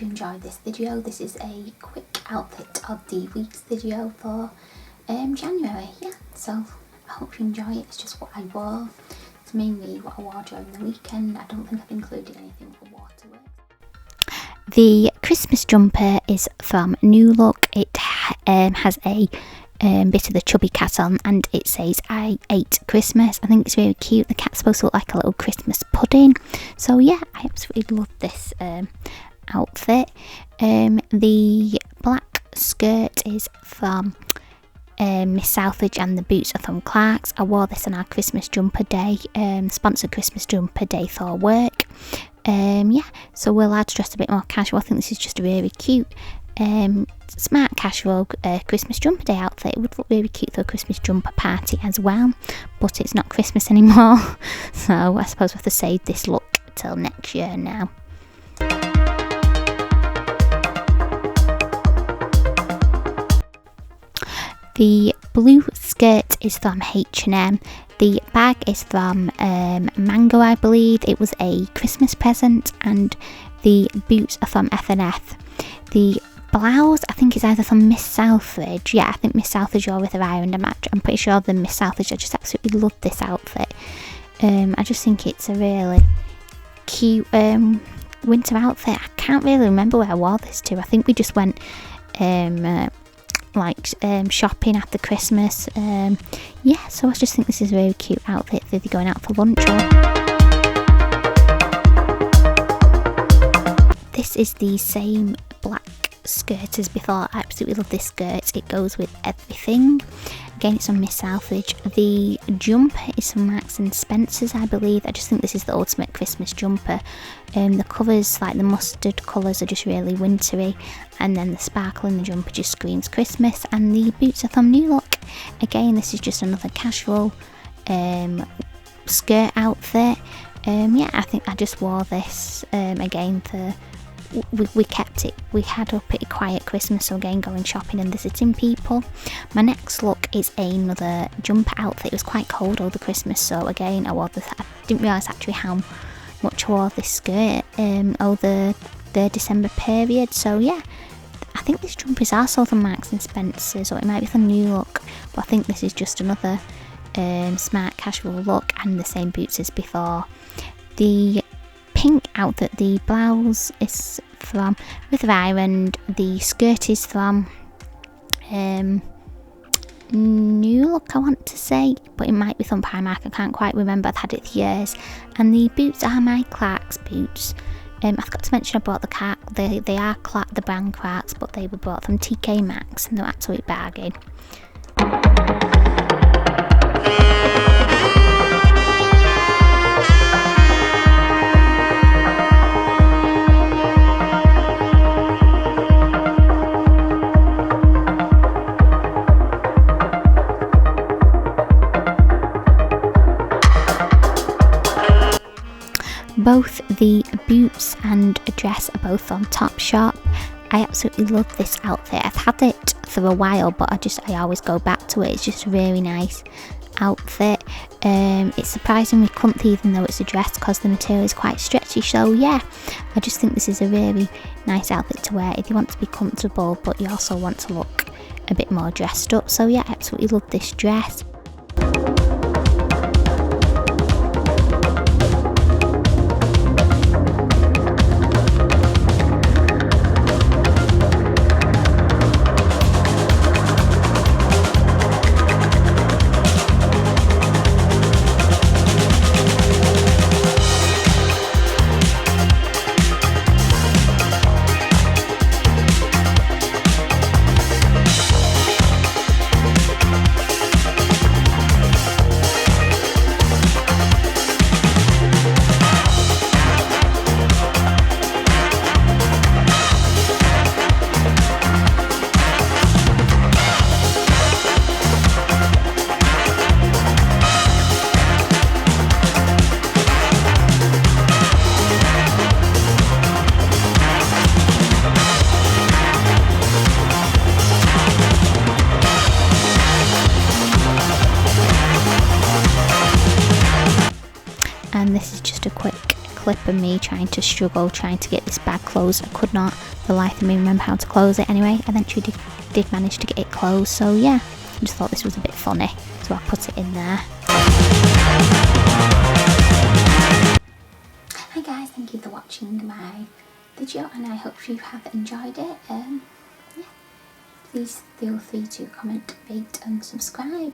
hope you enjoyed this video. This is a quick outfit of the week's video for January. Yeah, so I hope you enjoy it. It's just what I wore. It's mainly what I wore during the weekend. I don't think I've included anything for waterworks. The Christmas jumper is from New Look. It has a bit of the chubby cat on, and it says "I ate Christmas." I think it's really cute. The cat's supposed to look like a little Christmas pudding. So yeah, I absolutely love this outfit. The black skirt is from Miss Southridge, and the boots are from Clark's. I wore this on our Christmas jumper day, sponsored Christmas jumper day for work. Yeah, so we're allowed to dress a bit more casual. I think this is just a really cute smart casual Christmas jumper day outfit. It would look really cute for a Christmas jumper party as well, but it's not Christmas anymore, so I suppose we have to save this look till next year now. The blue skirt is from H&M. The bag is from Mango, I believe. It was a Christmas present, and the boots are from F&F. The blouse, I think, is either from Miss Southridge. Yeah, I think Miss Southridge or with her ironed a match. I'm pretty sure the Miss Southridge. I just absolutely love this outfit. I just think it's a really cute winter outfit. I can't really remember where I wore this to. I think we just went shopping after Christmas. Yeah, so I just think this is a really cute outfit for either going out for lunch or... This is the same black skirt as before. I absolutely love this skirt. It goes with everything. Again, it's on Miss Southridge. The jumper is from Marks and Spencer's, I believe. I just think this is the ultimate Christmas jumper. The colours, like the mustard colours, are just really wintry, and then the sparkle in the jumper just screams Christmas. And the boots are from New Look. Again, this is just another casual skirt outfit. Yeah, I think I just wore this again for... We kept it. We had a pretty quiet Christmas, so again, going shopping and visiting people. My next look is another jumper outfit. It was quite cold over Christmas, so again, I wore this. I didn't realise actually how much I wore this skirt over the December period. So yeah, I think this jumper is also from Marks and Spencer's, or it might be from New Look, but I think this is just another smart casual look, and the same boots as before. The pink outfit, the blouse is from with ironed. The skirt is from New Look, I want to say, but it might be from Primark. I can't quite remember. I've had it for years. And the boots are my Clark's boots. I forgot to mention I bought they are the brand Clark's, but they were bought from TK Maxx, and they're absolute bargain. Both the boots and a dress are both from Topshop. I absolutely love this outfit. I've had it for a while, but I always go back to it. It's just a really nice outfit. It's surprisingly comfy, even though it's a dress, because the material is quite stretchy. So yeah, I just think this is a really nice outfit to wear if you want to be comfortable, but you also want to look a bit more dressed up. So yeah, I absolutely love this dress. clip of me trying to struggle, trying to get this bag closed. I could not for the life of me remember how to close it. Anyway, eventually did manage to get it closed. So yeah, I just thought this was a bit funny, so I put it in there. Hi guys, thank you for watching my video, and I hope you have enjoyed it. Yeah, please feel free to comment, rate and subscribe.